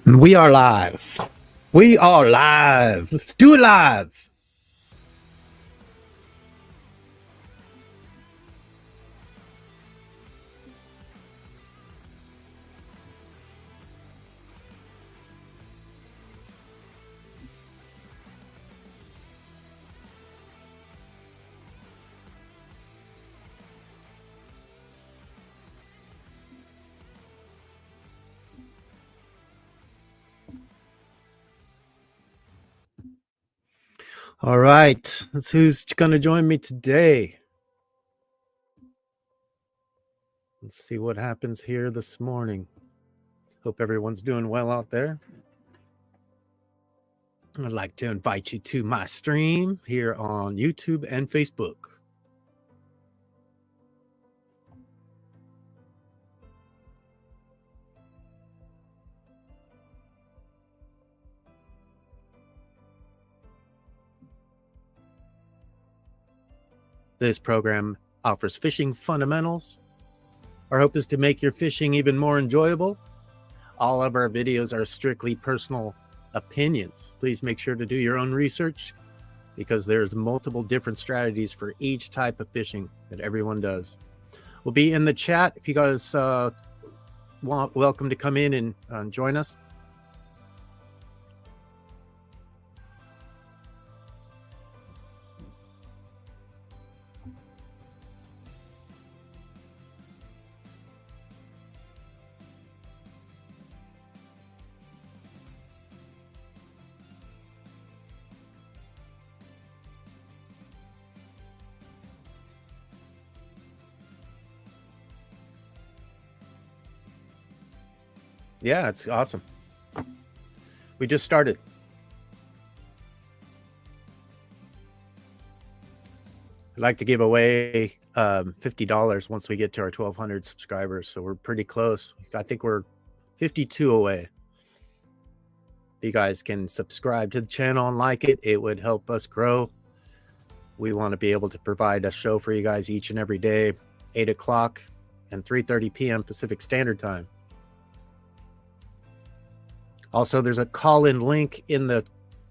We are live. We are live. Let's do it live. All right. That's who's going to join me today. Let's see what happens here this morning. Hope everyone's doing well out there. I'd like to invite you to my stream here on YouTube and Facebook. This program offers fishing fundamentals. Our hope is to make your fishing even more enjoyable. All of our videos are strictly personal opinions. Please make sure to do your own research because there's multiple different strategies for each type of fishing that everyone does. We'll be in the chat if you guys welcome to come in and join us. Yeah, it's awesome. We just started. I'd like to give away $50 once we get to our 1,200 subscribers. So we're pretty close. I think we're 52 away. If you guys can subscribe to the channel and like it, it would help us grow. We want to be able to provide a show for you guys each and every day, 8 o'clock and 3:30 p.m. Pacific Standard Time. Also, there's a call-in link in the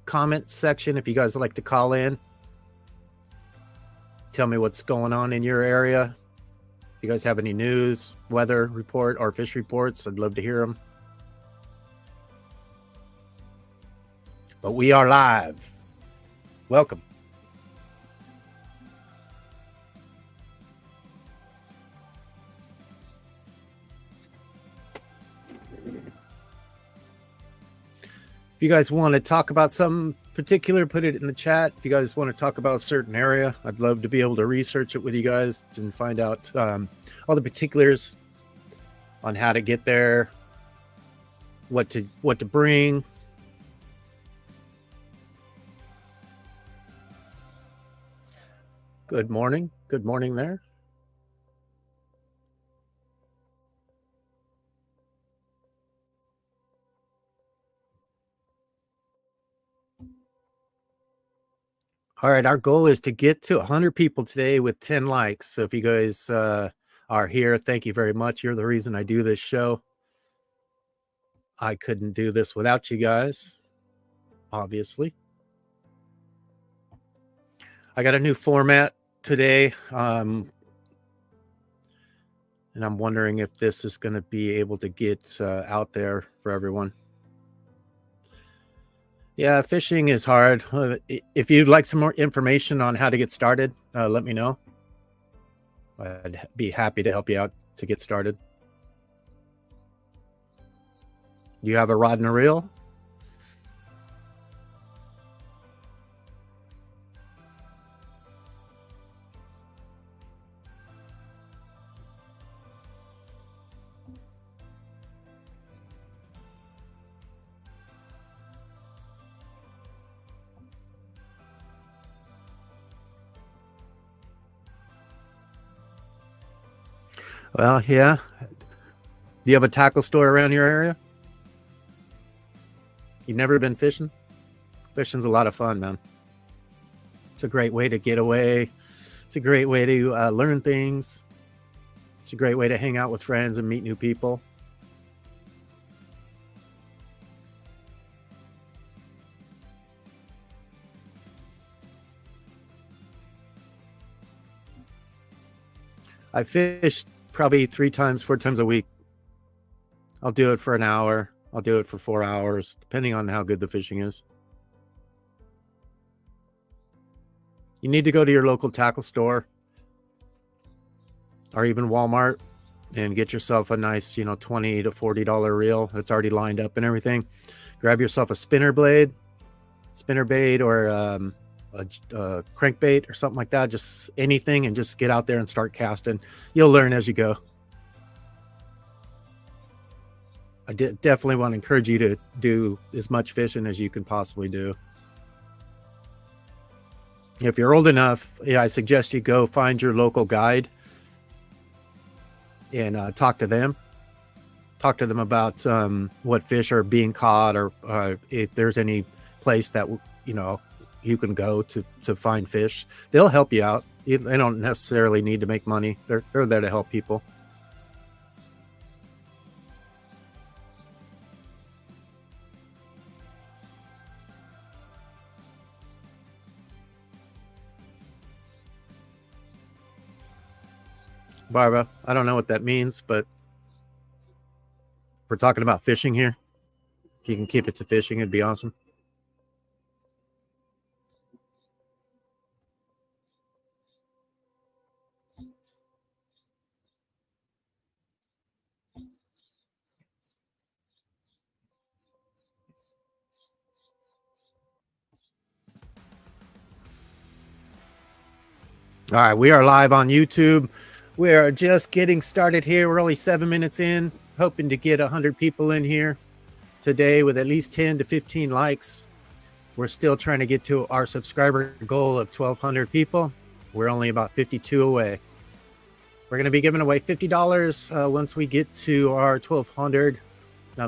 comment section if you guys would like to call in. Tell me what's going on in your area. If you guys have any news, weather report, or fish reports, I'd love to hear them. But we are live. Welcome. If you guys want to talk about something particular, put it in the chat. If you guys want to talk about a certain area, I'd love to be able to research it with you guys and find out all the particulars on how to get there, what to bring. Good morning. Good morning there. All right, our goal is to get to 100 people today with 10 likes. So if you guys are here, thank you very much. You're the reason I do this show. I couldn't do this without you guys, obviously. I got a new format today, and I'm wondering if this is going to be able to get out there for everyone. Yeah, fishing is hard. If you'd like some more information on how to get started, let me know. I'd be happy to help you out to get started. You have a rod and a reel? Well, yeah. Do you have a tackle store around your area? You've never been fishing? Fishing's a lot of fun, man. It's a great way to get away. It's a great way to learn things. It's a great way to hang out with friends and meet new people. I fish probably 3 times, 4 times a week. I'll do it for an hour. I'll do it for 4 hours, depending on how good the fishing is. You need to go to your local tackle store or even Walmart and get yourself a nice, $20 to $40 reel that's already lined up and everything. Grab yourself a spinner bait, or a crankbait or something like that. Just anything, and just get out there and start casting. You'll learn as you go. I definitely want to encourage you to do as much fishing as you can possibly do. If you're old enough, I suggest you go find your local guide and talk to them. Talk to them about what fish are being caught, or if there's any place that you can go to find fish. They'll help you out. They don't necessarily need to make money. They're there to help people. Barbara, I don't know what that means, but we're talking about fishing here. If you can keep it to fishing, it'd be awesome. All right, we are live on YouTube. We are just getting started here. We're only 7 minutes in, hoping to get 100 people in here today with at least 10 to 15 likes. We're still trying to get to our subscriber goal of 1,200 people. We're only about 52 away. We're going to be giving away $50 once we get to our 1,200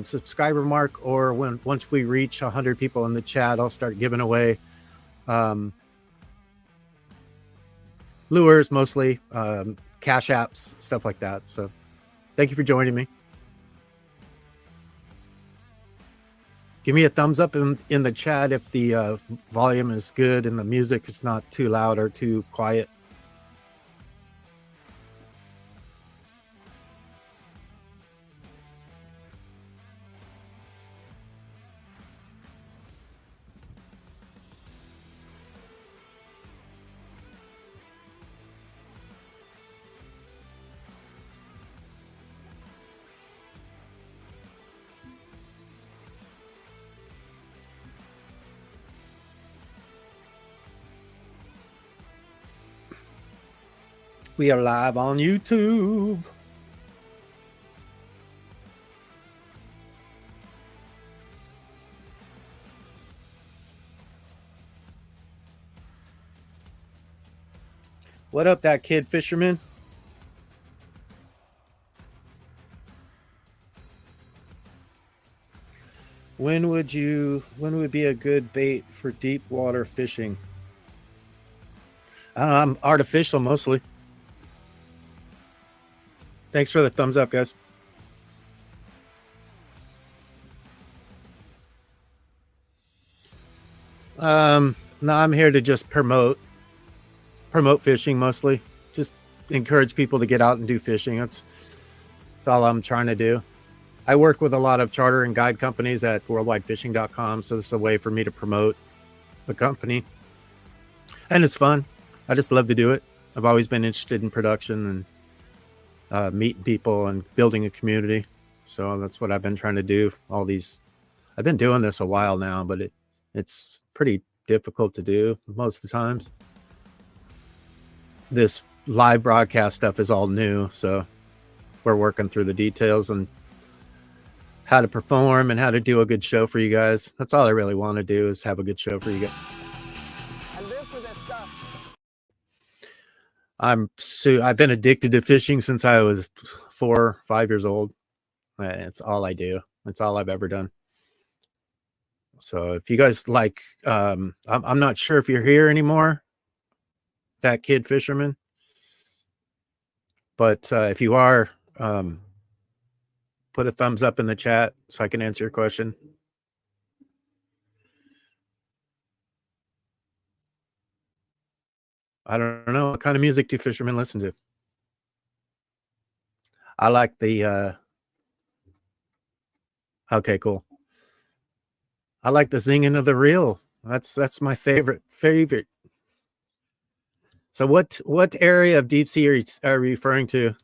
subscriber mark, or once we reach 100 people in the chat, I'll start giving away lures, mostly cash apps, stuff like that. So thank you for joining me. Give me a thumbs up in the chat if the volume is good and the music is not too loud or too quiet. We are live on YouTube. What up, that kid Fisherman? When would be a good bait for deep water fishing? I don't know, I'm artificial mostly. Thanks for the thumbs up, guys. No, I'm here to just promote fishing mostly. Just encourage people to get out and do fishing. That's all I'm trying to do. I work with a lot of charter and guide companies at worldwidefishing.com, so this is a way for me to promote the company. And it's fun. I just love to do it. I've always been interested in production and meeting people and building a community. So that's what I've been trying to do. I've been doing this a while now, but it's pretty difficult to do most of the times. This live broadcast stuff is all new, so we're working through the details and how to perform and how to do a good show for you guys. That's all I really want to do, is have a good show for you guys. I live for that stuff. I've been addicted to fishing since I was 4 or 5 years old. It's all I do. It's all I've ever done. So if you guys like, I'm not sure if you're here anymore, that kid Fisherman, But if you are, put a thumbs up in the chat so I can answer your question. I don't know. What kind of music do fishermen listen to? I like the, okay, cool. I like the singing of the reel. That's my favorite. So what area of deep sea are you referring to?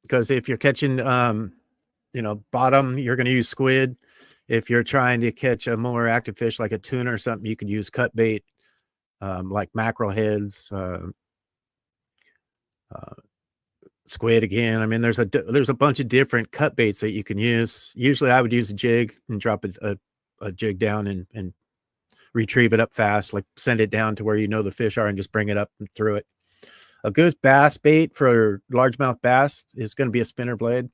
Because if you're catching, bottom, you're going to use squid. If you're trying to catch a more active fish like a tuna or something, you could use cut bait, like mackerel heads, squid again. I mean, there's a bunch of different cut baits that you can use. Usually I would use a jig and drop a jig down and retrieve it up fast, like send it down to where you know the fish are and just bring it up and through it. A good bass bait for largemouth bass is going to be a spinner blade.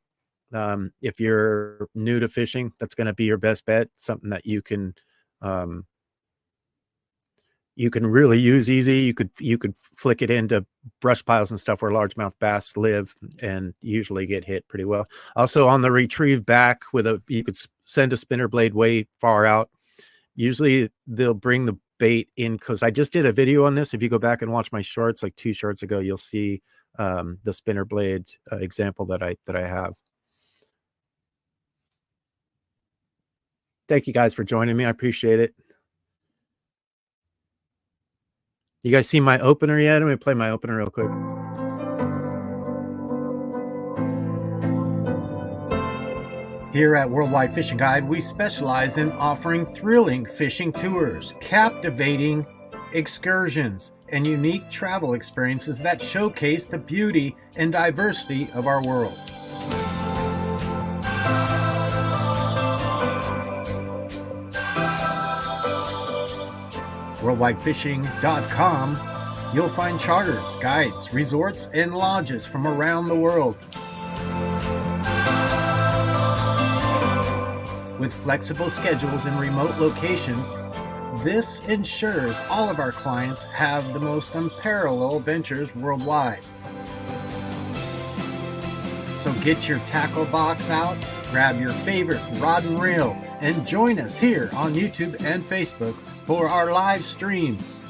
If you're new to fishing, that's going to be your best bet. Something that you can really use easy. You could flick it into brush piles and stuff where largemouth bass live and usually get hit pretty well. Also on the retrieve back you could send a spinner blade way far out. Usually they'll bring the bait in, because I just did a video on this. If you go back and watch my shorts, like 2 shorts ago, you'll see the spinner blade example that I have. Thank you guys for joining me. I appreciate it. You guys see my opener yet? Let me play my opener real quick. Here at Worldwide Fishing Guide, we specialize in offering thrilling fishing tours, captivating excursions, and unique travel experiences that showcase the beauty and diversity of our world. WorldwideFishing.com, you'll find charters, guides, resorts, and lodges from around the world. With flexible schedules in remote locations, this ensures all of our clients have the most unparalleled ventures worldwide. So get your tackle box out, grab your favorite rod and reel, and join us here on YouTube and Facebook for our live streams.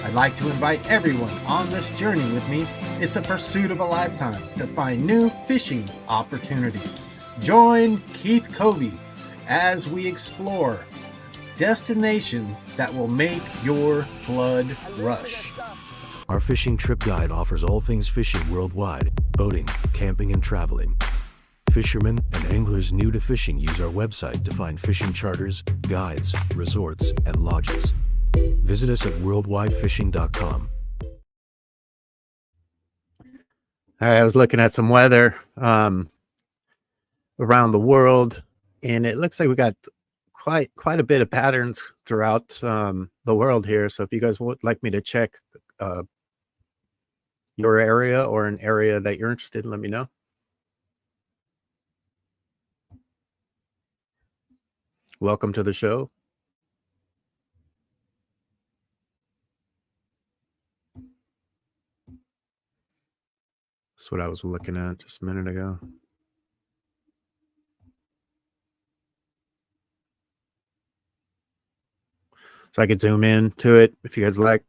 I'd like to invite everyone on this journey with me. It's a pursuit of a lifetime to find new fishing opportunities. Join Keith Covey as we explore destinations that will make your blood rush. Our fishing trip guide offers all things fishing worldwide: boating, camping, and traveling. Fishermen and anglers new to fishing use our website to find fishing charters, guides, resorts, and lodges. Visit us at worldwidefishing.com. All right, I was looking at some weather around the world, and it looks like we got quite a bit of patterns throughout the world here. So if you guys would like me to check your area or an area that you're interested in, let me know. Welcome to the show. That's what I was looking at just a minute ago. So I could zoom in to it if you guys like.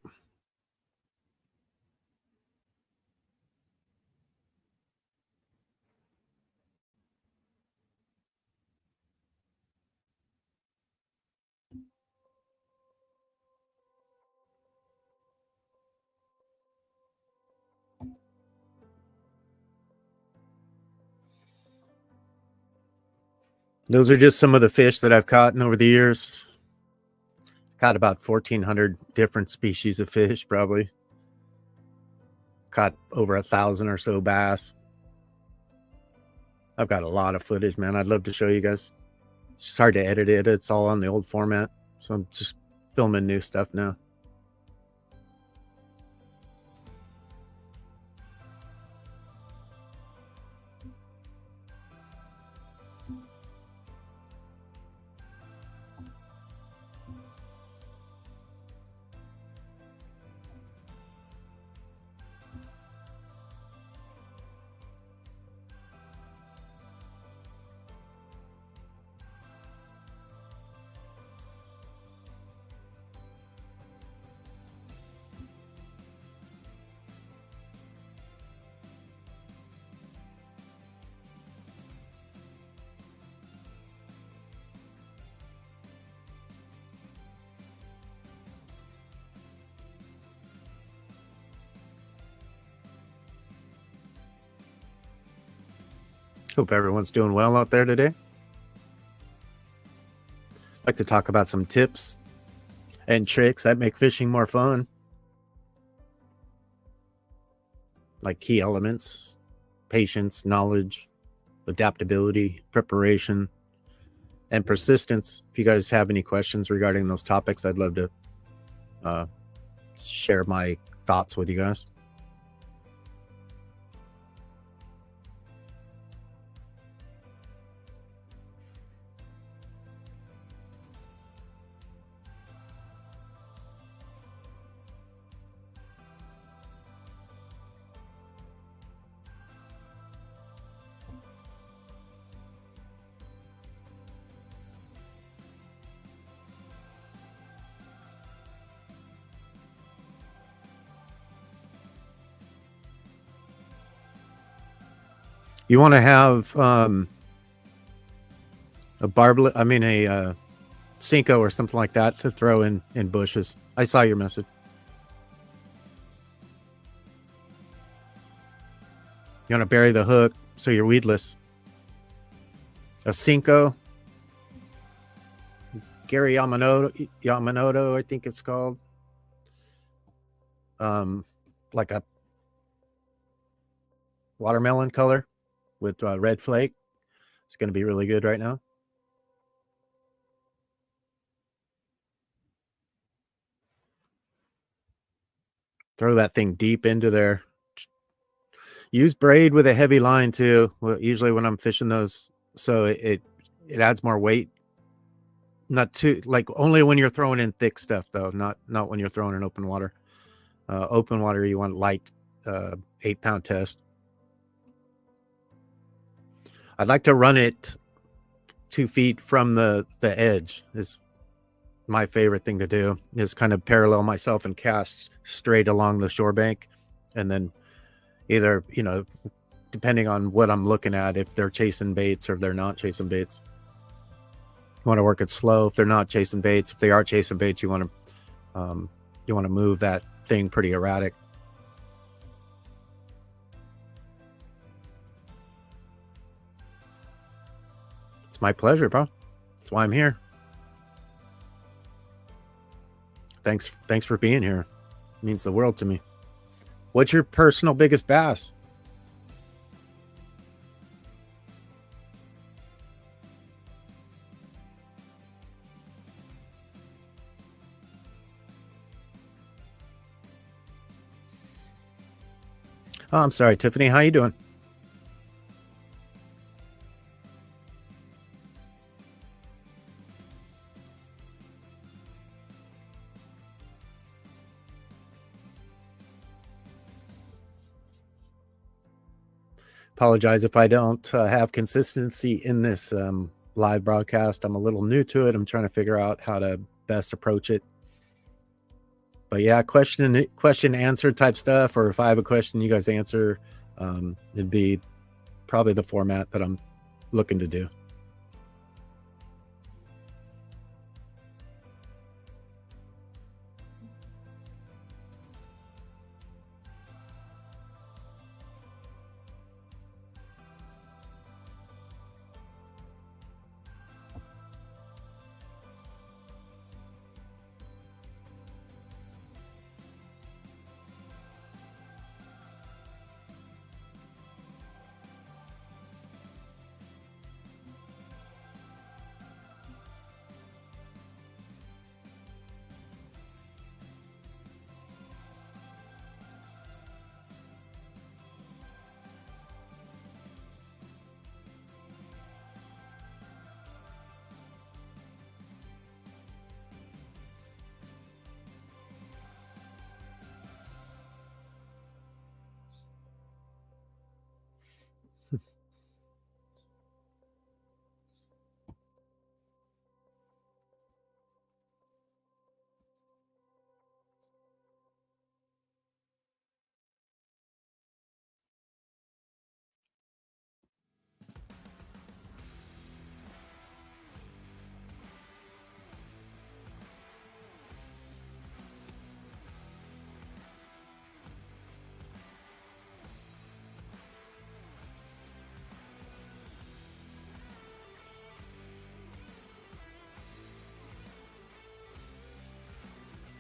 Those are just some of the fish that I've caught over the years. Caught about 1,400 different species of fish, probably. Caught over 1,000 or so bass. I've got a lot of footage, man. I'd love to show you guys. It's just hard to edit it. It's all on the old format. So I'm just filming new stuff now. Hope everyone's doing well out there today. I'd like to talk about some tips and tricks that make fishing more fun. Like key elements, patience, knowledge, adaptability, preparation, and persistence. If you guys have any questions regarding those topics, I'd love to share my thoughts with you guys. You want to have a Cinco or something like that to throw in bushes. I saw your message. You want to bury the hook so you're weedless. A Cinco, Gary Yamamoto, I think it's called. Like a watermelon color with red flake. It's going to be really good right now. Throw that thing deep into there. Use braid with a heavy line too. Well, usually when I'm fishing those, so it adds more weight. Not too, like, only when you're throwing in thick stuff though, not when you're throwing in open water. Open water, you want light 8-pound test. I'd like to run it 2 feet from the edge. Is my favorite thing to do, is kind of parallel myself and cast straight along the shore bank, and then either, depending on what I'm looking at, if they're chasing baits or if they're not chasing baits, you want to work it slow. If they're not chasing baits, if they are chasing baits, you want to move that thing pretty erratic. It's my pleasure, bro. That's why I'm here. Thanks for being here. It means the world to me. What's your personal biggest bass? Oh, I'm sorry, Tiffany. How you doing? Apologize if I don't have consistency in this live broadcast. I'm a little new to it. I'm trying to figure out how to best approach it. But yeah, question answer type stuff, or if I have a question you guys answer, it'd be probably the format that I'm looking to do.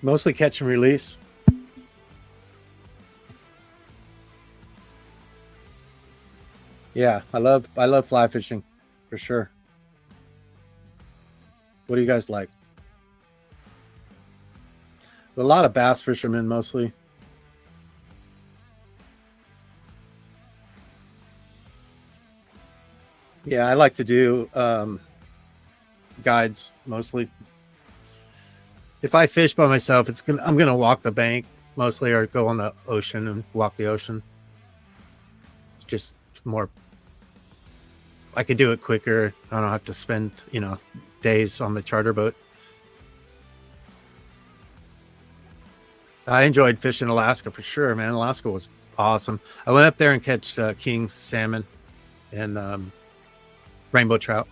Mostly catch and release. Yeah, I love fly fishing for sure. What do you guys like? A lot of bass fishermen mostly. Yeah, I like to do guides mostly. If I fish by myself, I'm gonna walk the bank mostly, or go on the ocean and walk the ocean. It's just more. I could do it quicker. I don't have to spend days on the charter boat. I enjoyed fishing Alaska for sure, man. Alaska was awesome. I went up there and catch king salmon and rainbow trout.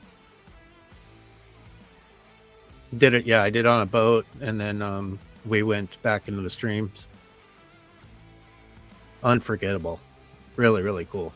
Did it? Yeah, I did it on a boat, and then we went back into the streams. Unforgettable. Really, really cool.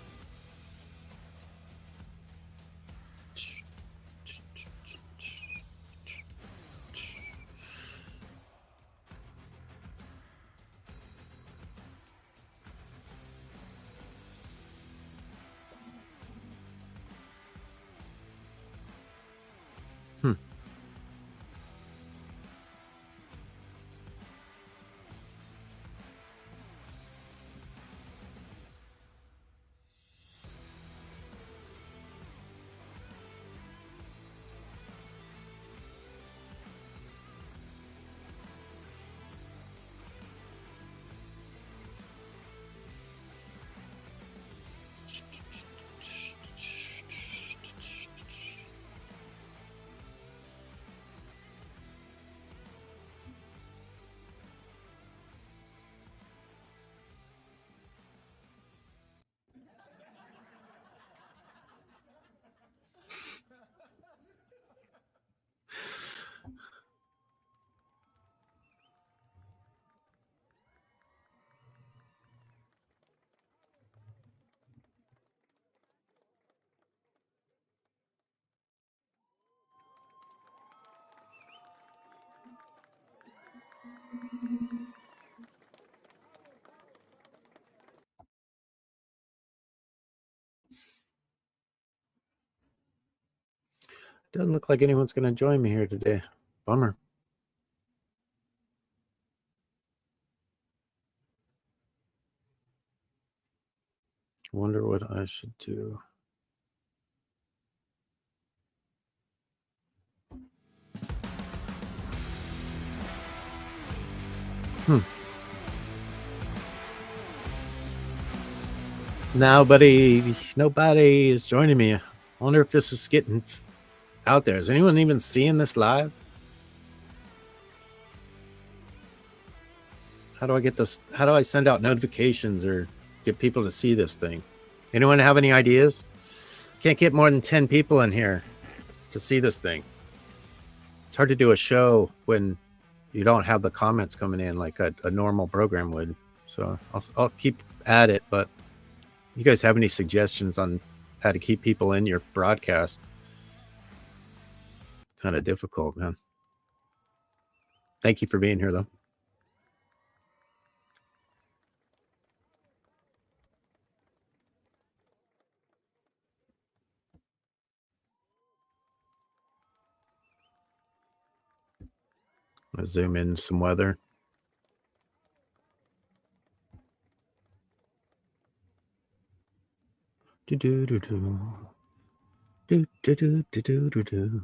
Doesn't look like anyone's going to join me here today. Bummer. Wonder what I should do. Nobody is joining me. I wonder if this is getting out there. Is anyone even seeing this live? How do I get this? How do I send out notifications or get people to see this thing? Anyone have any ideas? Can't get more than 10 people in here to see this thing. It's hard to do a show when you don't have the comments coming in like a normal program would. So I'll keep at it, but you guys have any suggestions on how to keep people in your broadcast? Kind of difficult, man. Thank you for being here, though. I'll zoom in some weather. Do do do do do do do do do do.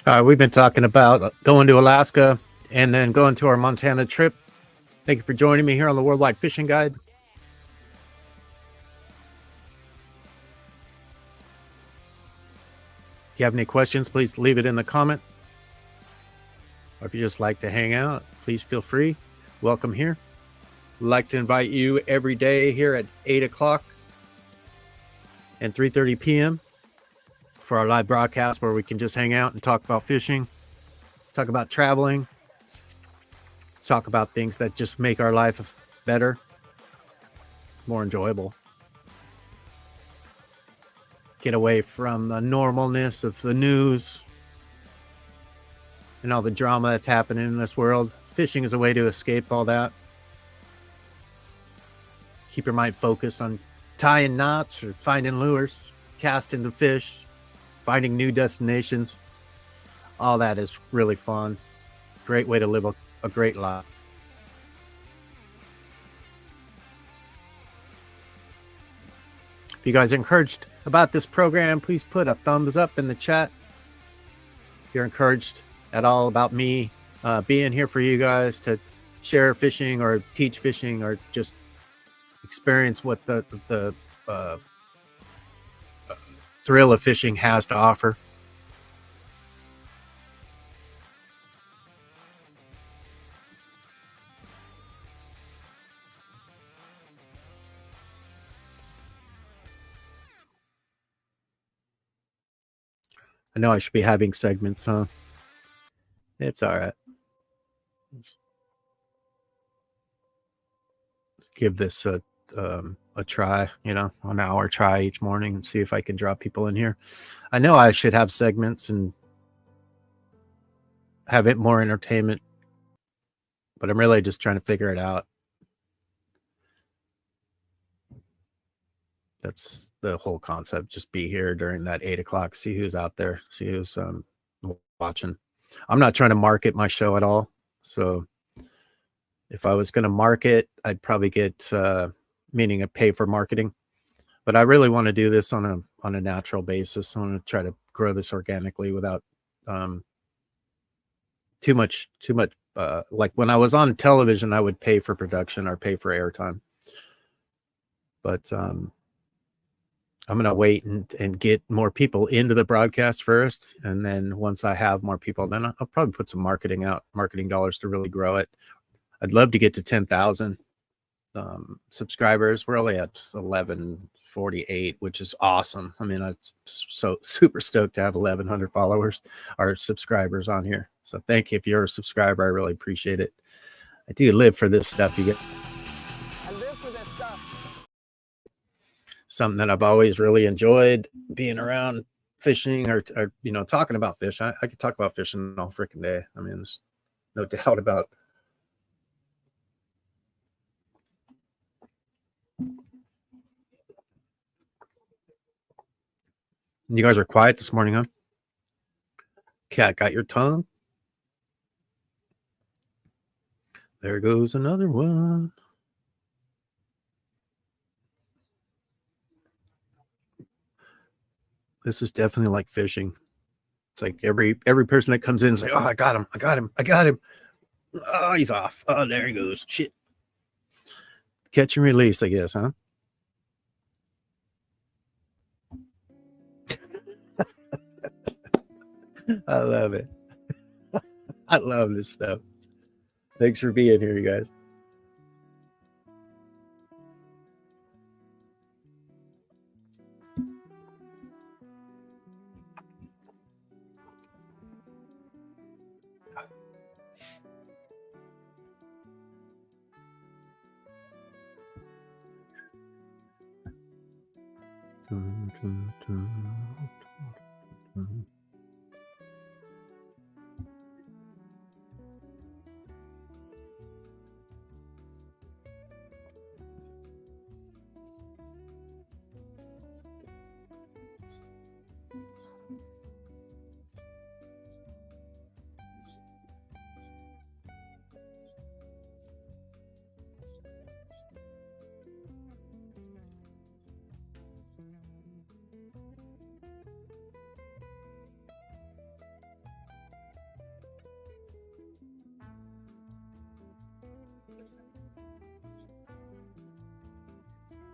We've been talking about going to Alaska and then going to our Montana trip. Thank you for joining me here on the Worldwide Fishing Guide. If you have any questions, please leave it in the comment. Or if you just like to hang out, please feel free. Welcome here. I'd like to invite you every day here at 8 o'clock and 3:30 p.m. for our live broadcast where we can just hang out and talk about fishing, talk about traveling, talk about things that just make our life better, more enjoyable. Get away from the normalness of the news and all the drama that's happening in this world. Fishing is a way to escape all that. Keep your mind focused on tying knots or finding lures, casting the fish, finding new destinations. All that is really fun. Great way to live a great life. If you guys are encouraged about this program, please put a thumbs up in the chat. If you're encouraged at all about me being here for you guys to share fishing or teach fishing or just experience what the thrill of fishing has to offer. I know I should be having segments, huh? It's all right. Let's give this a try, an hour try each morning and see if I can draw people in here. I know I should have segments and have it more entertainment, but I'm really just trying to figure it out. That's the whole concept. Just be here during that 8 o'clock, see who's out there, see who's watching. I'm not trying to market my show at all. So if I was going to market, I'd probably get meaning a pay for marketing. But I really want to do this on a natural basis. I want to try to grow this organically without too much. Like when I was on television, I would pay for production or pay for airtime. But I'm going to wait and get more people into the broadcast first. And then once I have more people, then I'll probably put some marketing dollars to really grow it. I'd love to get to 10,000 subscribers. We're only at 1148, which is awesome. I mean, I'm so super stoked to have 1,100 followers or subscribers on here. So thank you. If you're a subscriber, I really appreciate it. I do live for this stuff. I live for this stuff. Something that I've always really enjoyed being around fishing or talking about fish. I could talk about fishing all freaking day. I mean, there's no doubt about. You guys are quiet this morning, huh? Cat got your tongue. There goes another one. This is definitely like fishing. It's like every person that comes in is like, oh, I got him. Oh, he's off. Oh, there he goes. Shit. Catch and release, I guess, huh? I love it. I love this stuff. Thanks for being here, you guys.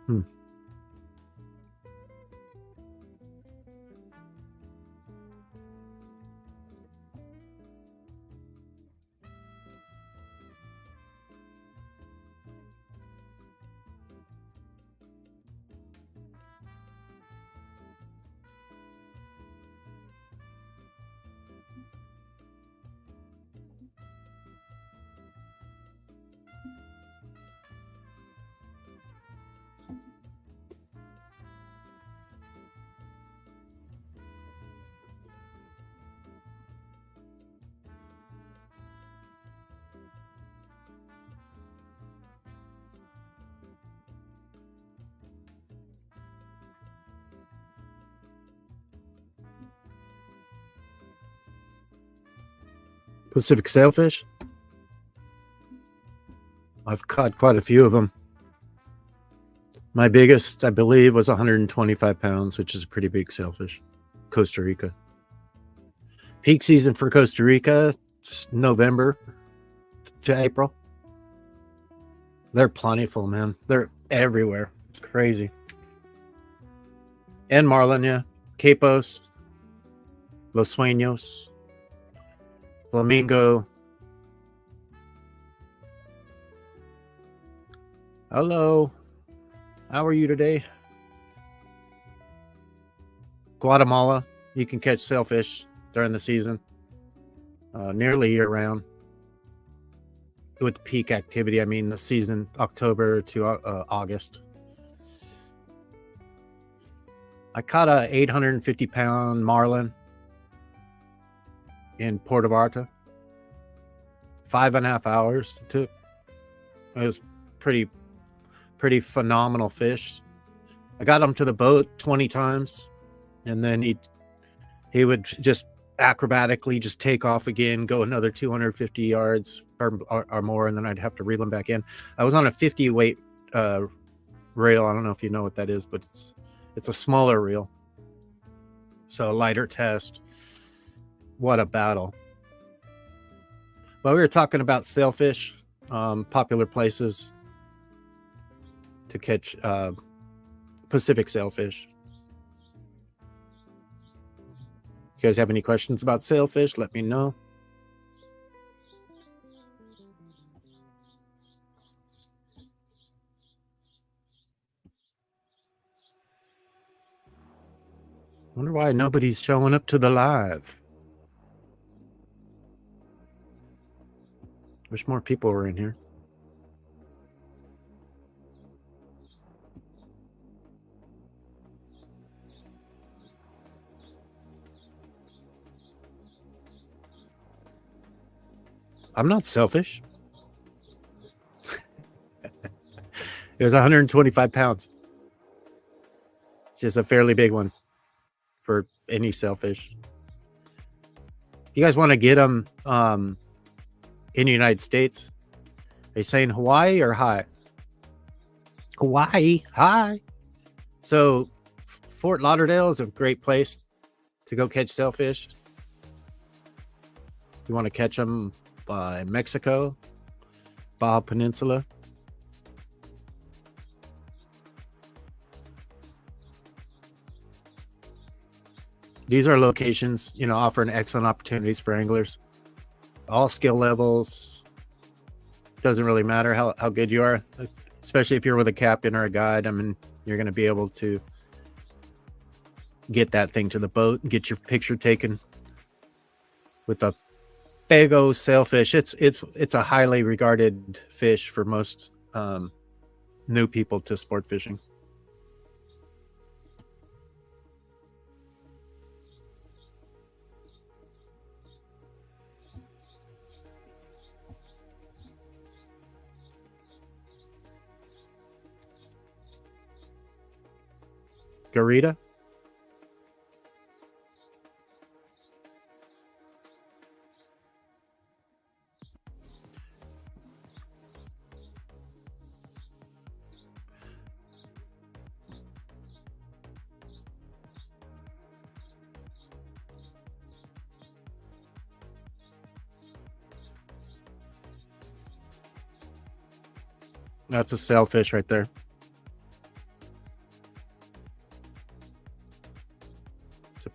Hmm. Pacific sailfish. I've caught quite a few of them. My biggest, I believe, was 125 pounds, which is a pretty big sailfish. Costa Rica. Peak season for Costa Rica, it's November to April. They're plentiful, man. They're everywhere. It's crazy. And Marlin, yeah. Capos, Los Sueños, Flamingo. Hello. How are you today? Guatemala, you can catch sailfish during the season, nearly year round. With peak activity, I mean the season October to August. I caught a 850-pound marlin in Puerto Vallarta. 5.5 hours it took. It was pretty phenomenal fish. I got him to the boat 20 times, and then he would just acrobatically just take off again, go another 250 yards or more, and then I'd have to reel him back in. I was on a 50 weight reel. I don't know if you know what that is, but it's a smaller reel, so a lighter test. What a battle. Well, we were talking about sailfish, popular places to catch Pacific sailfish. You guys have any questions about sailfish? Let me know. Wonder why nobody's showing up to the live. Wish more people were in here. I'm not selfish. It was 125 pounds. It's just a fairly big one for any sailfish. You guys want to get them in the United States? Are you saying Hawaii or hi? Hawaii, hi. So Fort Lauderdale is a great place to go catch sailfish. You want to catch them in Mexico, Baja Peninsula. These are locations, offering excellent opportunities for anglers. All skill levels. Doesn't really matter how good you are, especially if you're with a captain or a guide. I mean, you're going to be able to get that thing to the boat and get your picture taken with a Fago sailfish. It's a highly regarded fish for most new people to sport fishing. Garita. That's a sailfish right there.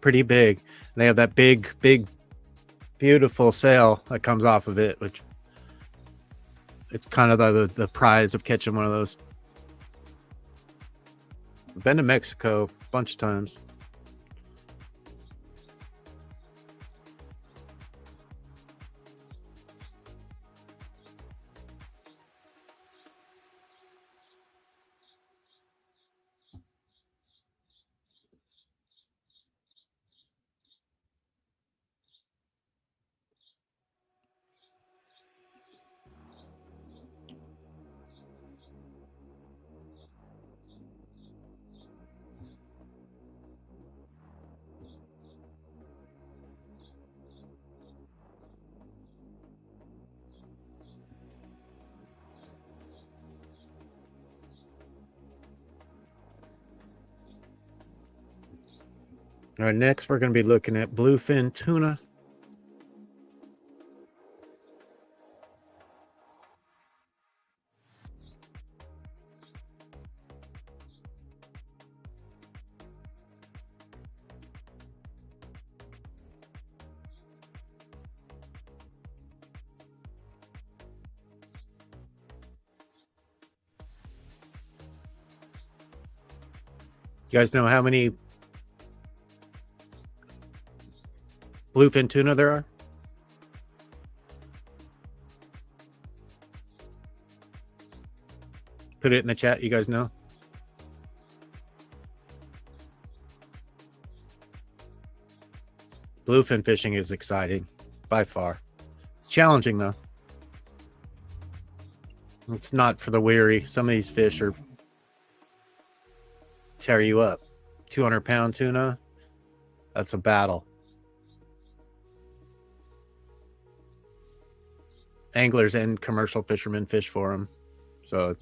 pretty big. They have that big, beautiful sail that comes off of it, which it's kind of the prize of catching one of those. I've been to Mexico a bunch of times. All right, next we're going to be looking at bluefin tuna. You guys know how many bluefin tuna there are? Put it in the chat. You guys know? Bluefin fishing is exciting by far. It's challenging though. It's not for the weary. Some of these fish are tear you up. 200-pound tuna, that's a battle. Anglers and commercial fishermen fish for them, so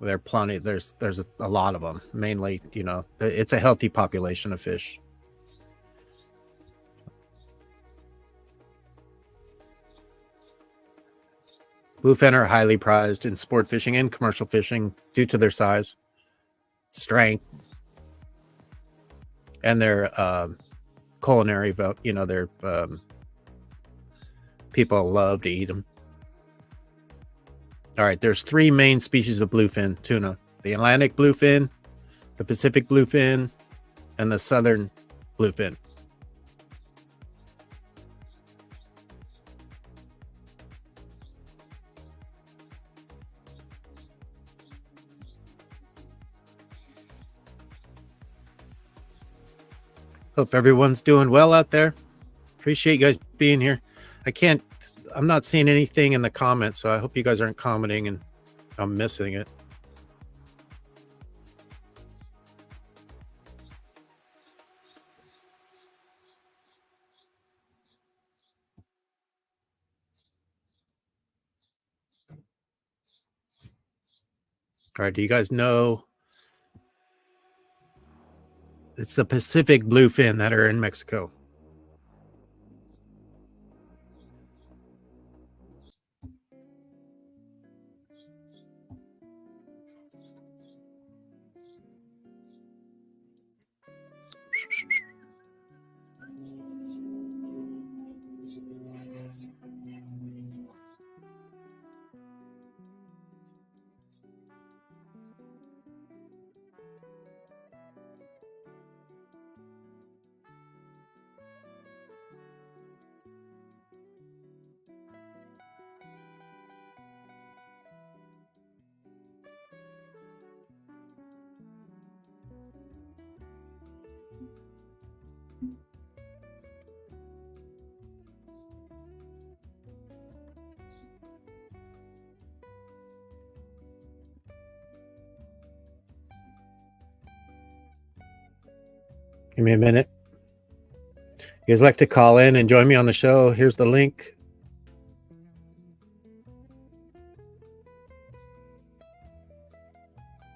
there are plenty. There's a lot of them. Mainly, you know, it's a healthy population of fish. Bluefin are highly prized in sport fishing and commercial fishing due to their size, strength, and their culinary value. You know, their people love to eat them. All right, there's three main species of bluefin tuna: the Atlantic bluefin, the Pacific bluefin, and the Southern bluefin. Hope everyone's doing well out there. Appreciate you guys being here. I'm not seeing anything in the comments, so I hope you guys aren't commenting and I'm missing it. All right, do you guys know it's the Pacific bluefin that are in Mexico? Give me a minute. You guys like to call in and join me on the show? Here's the link.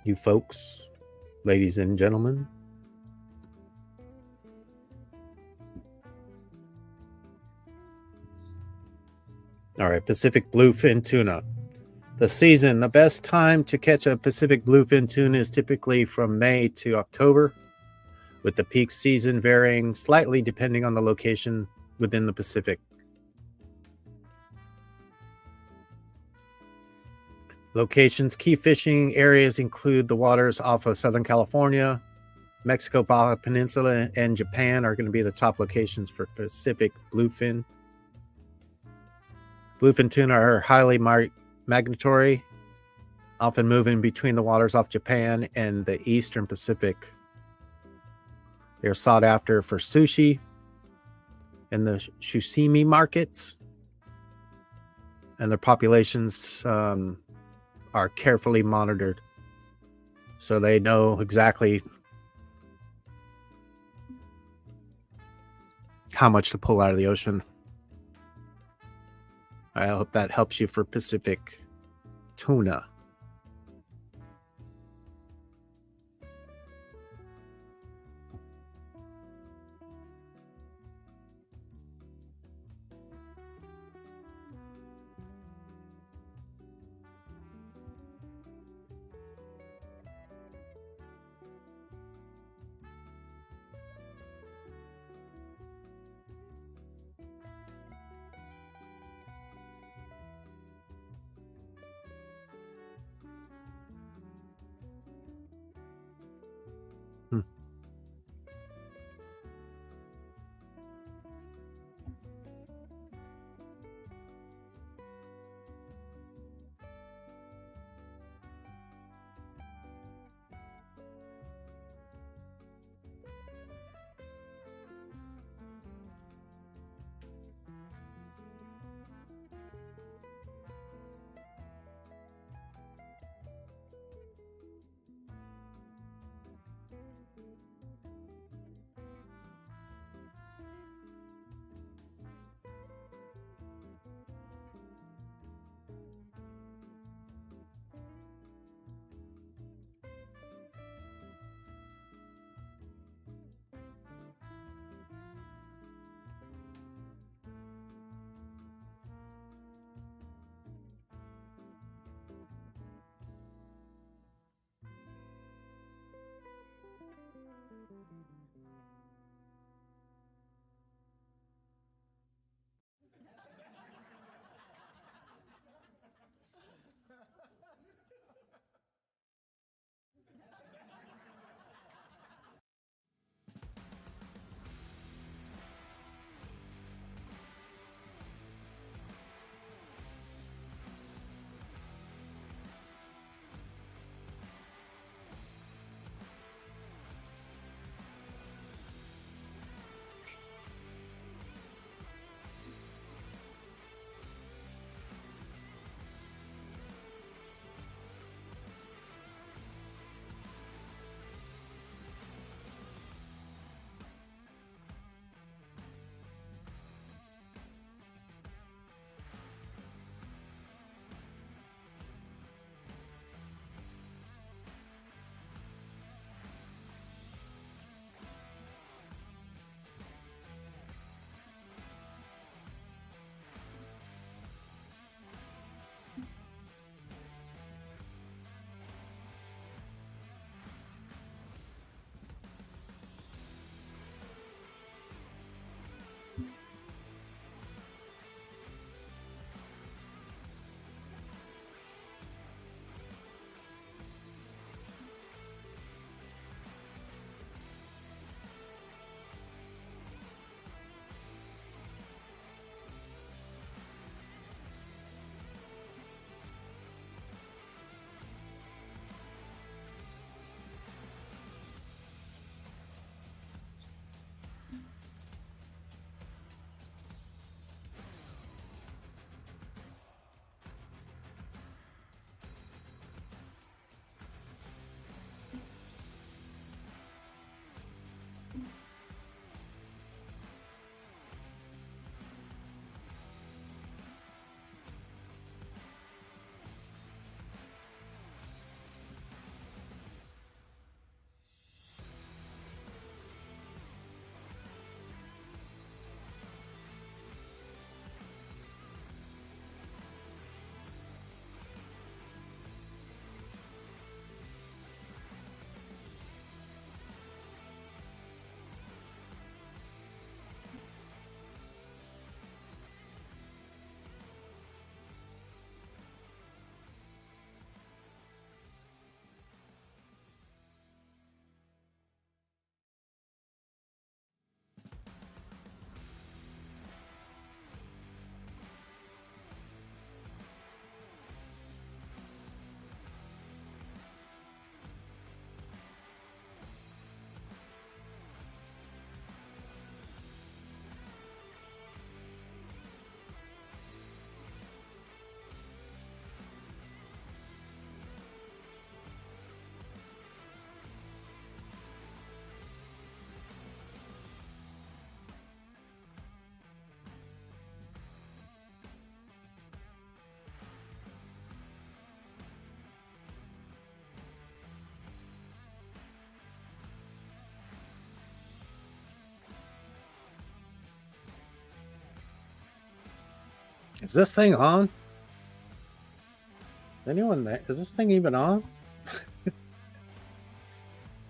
You folks, ladies and gentlemen. All right, Pacific bluefin tuna. The season, the best time to catch a Pacific bluefin tuna is typically from May to October. with the peak season varying slightly depending on the location within the Pacific. Locations. Key fishing areas include the waters off of Southern California, Mexico Baja Peninsula, and Japan are going to be the top locations for Pacific bluefin. Bluefin tuna are highly migratory, often moving between the waters off Japan and the eastern Pacific. They are sought after for sushi and the sashimi markets, and their populations are carefully monitored, so they know exactly how much to pull out of the ocean. I hope that helps you for Pacific tuna. Is this thing on? Anyone there? Is this thing even on?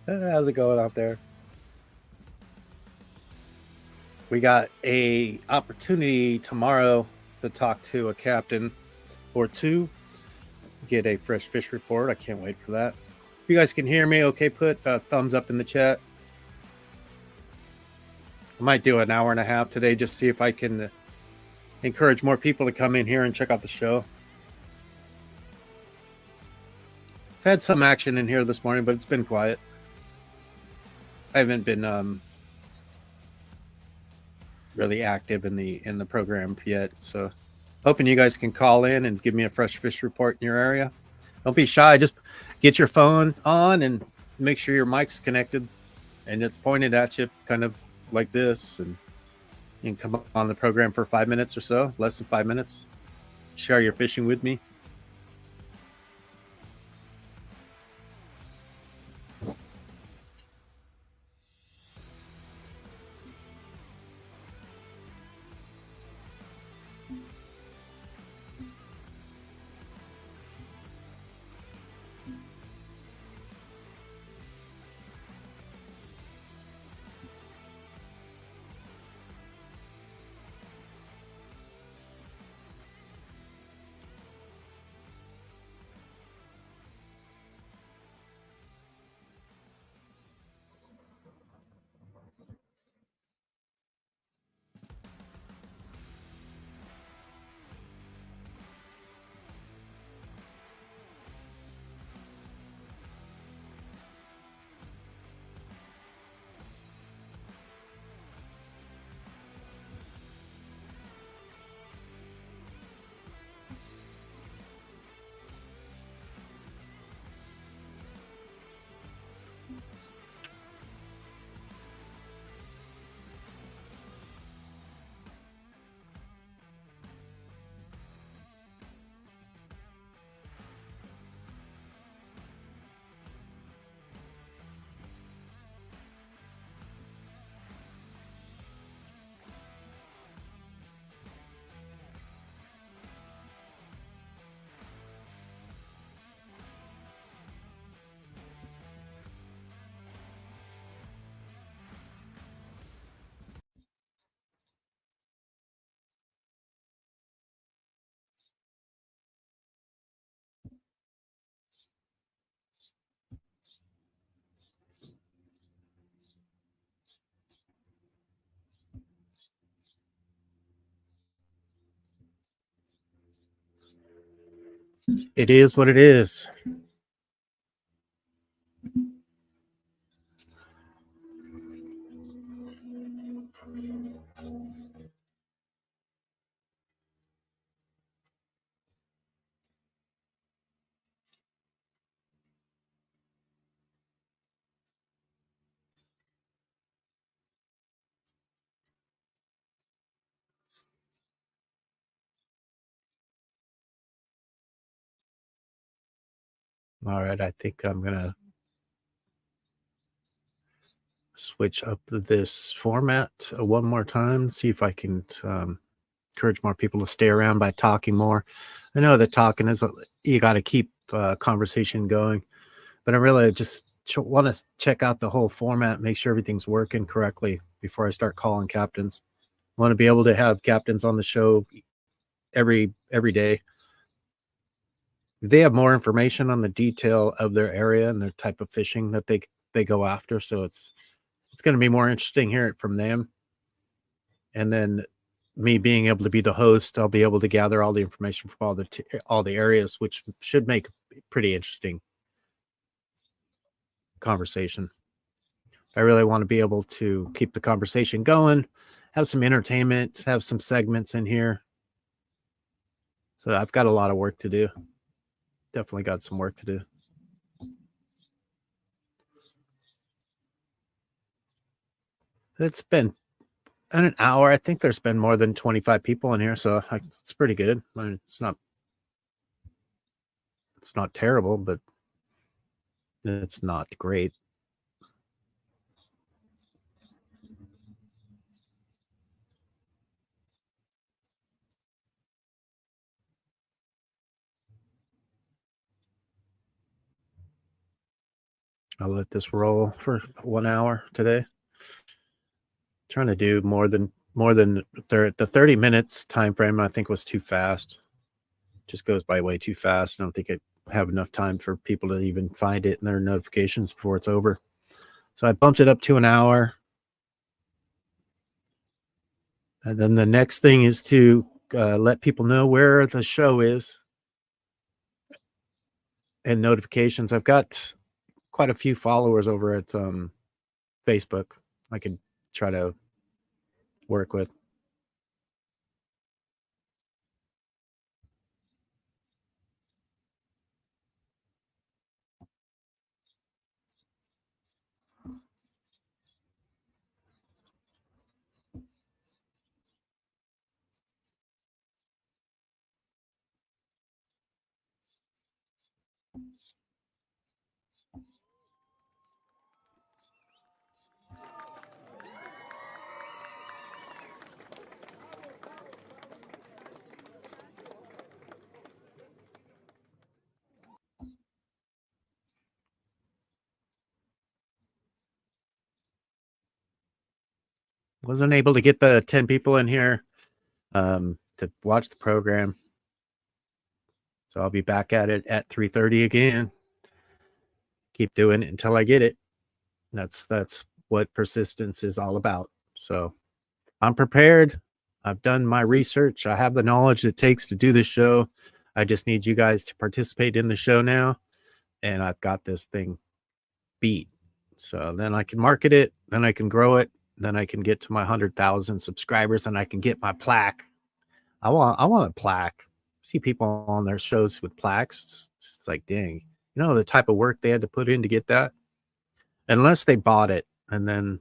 How's it going out there? We got a opportunity tomorrow to talk to a captain or two, get a fresh fish report. I can't wait for that. If you guys can hear me, okay, put a thumbs up in the chat. I might do an hour and a half today, just see if I can encourage more people to come in here and check out the show. I've had some action in here this morning, but it's been quiet. I haven't been really active in the program yet, so hoping you guys can call in and give me a fresh fish report in your area. Don't be shy. Just get your phone on and make sure your mic's connected and it's pointed at you, kind of like this, and you can come on the program for 5 minutes or so, less than 5 minutes. Share your fishing with me. It is what it is. All right, I think I'm gonna switch up this format one more time, see if I can encourage more people to stay around by talking more. I know that talking is, you got to keep conversation going, but I really just want to check out the whole format, make sure everything's working correctly before I start calling captains. I want to be able to have captains on the show every day. They have more information on the detail of their area and their type of fishing that they go after, so it's going to be more interesting hearing it from them. And then me being able to be the host, I'll be able to gather all the information from all the areas, which should make a pretty interesting conversation. I really want to be able to keep the conversation going, have some entertainment, have some segments in here. So I've got a lot of work to do. Definitely got some work to do. It's been an hour. I think there's been more than 25 people in here, so it's pretty good. I mean, it's not terrible, but it's not great. I'll let this roll for 1 hour today. Trying to do more than the 30 minutes time frame. I think was too fast. Just goes by way too fast. I don't think I have enough time for people to even find it in their notifications before it's over. So I bumped it up to an hour. And then the next thing is to let people know where the show is and notifications. I've got quite a few followers over at Facebook I could try to work with. Wasn't able to get the 10 people in here to watch the program. So I'll be back at it at 3:30 again. Keep doing it until I get it. That's what persistence is all about. So I'm prepared. I've done my research. I have the knowledge it takes to do this show. I just need you guys to participate in the show now. And I've got this thing beat. So then I can market it. Then I can grow it. Then I can get to my 100,000 subscribers and I can get my plaque. I want a plaque. See people on their shows with plaques. It's like, dang, you know, the type of work they had to put in to get that. Unless they bought it and then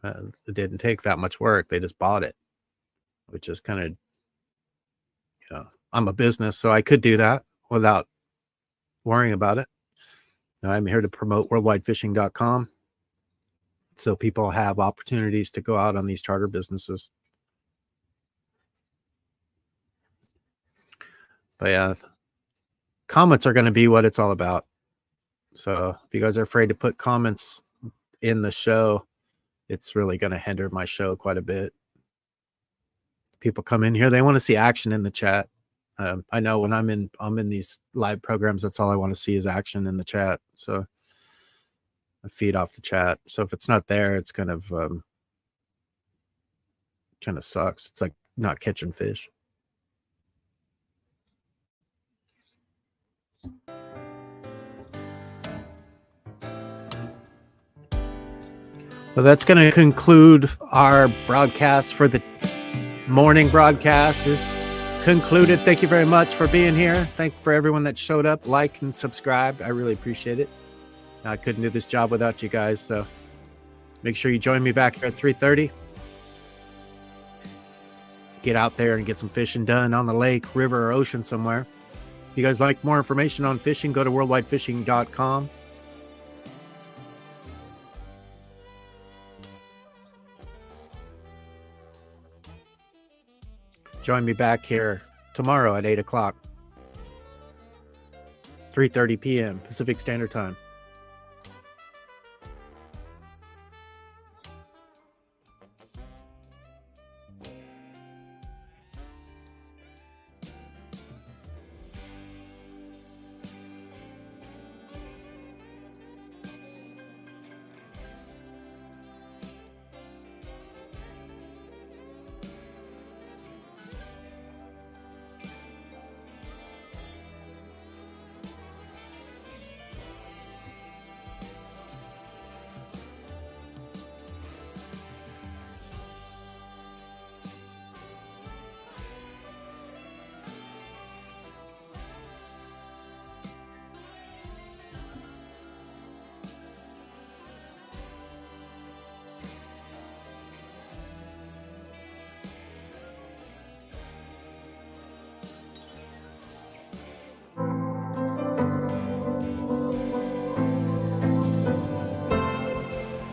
it didn't take that much work. They just bought it, which is kind of, you know, I'm a business, so I could do that without worrying about it. Now, I'm here to promote worldwidefishing.com so people have opportunities to go out on these charter businesses. But yeah, comments are going to be what it's all about. So if you guys are afraid to put comments in the show, it's really going to hinder my show quite a bit. People come in here, they want to see action in the chat. I know when I'm in these live programs, that's all I want to see is action in the chat. So I feed off the chat. So if it's not there, it's kind of sucks. It's like not catching fish. Well, that's going to conclude our broadcast for the morning broadcast is concluded. Thank you very much for being here. Thank you for everyone that showed up, liked, and subscribed. I really appreciate it. I couldn't do this job without you guys, so make sure you join me back here at 3:30. Get out there and get some fishing done on the lake, river, or ocean somewhere. If you guys like more information on fishing, go to worldwidefishing.com. Join me back here tomorrow at 8 o'clock, 3:30 p.m. Pacific Standard Time.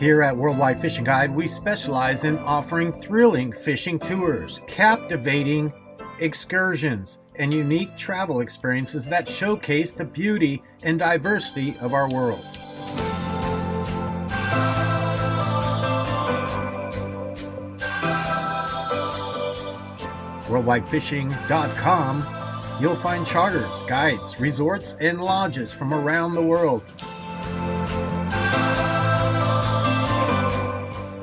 Here at Worldwide Fishing Guide, we specialize in offering thrilling fishing tours, captivating excursions, and unique travel experiences that showcase the beauty and diversity of our world. worldwidefishing.com, you'll find charters, guides, resorts, and lodges from around the world.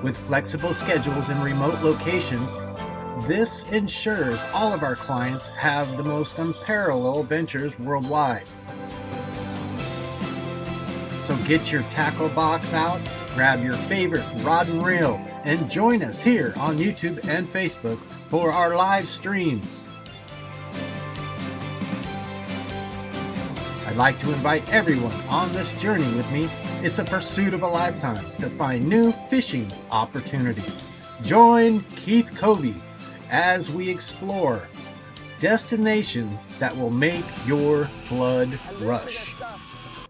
With flexible schedules in remote locations, this ensures all of our clients have the most unparalleled ventures worldwide. So get your tackle box out, grab your favorite rod and reel, and join us here on YouTube and Facebook for our live streams. I'd like to invite everyone on this journey with me. It's a pursuit of a lifetime to find new fishing opportunities. Join Keith Covey as we explore destinations that will make your blood rush.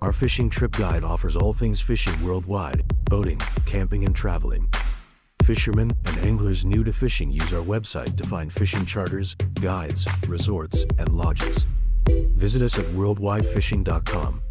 Our fishing trip guide offers all things fishing worldwide, boating, camping, and traveling. Fishermen and anglers new to fishing use our website to find fishing charters, guides, resorts, and lodges. Visit us at worldwidefishing.com.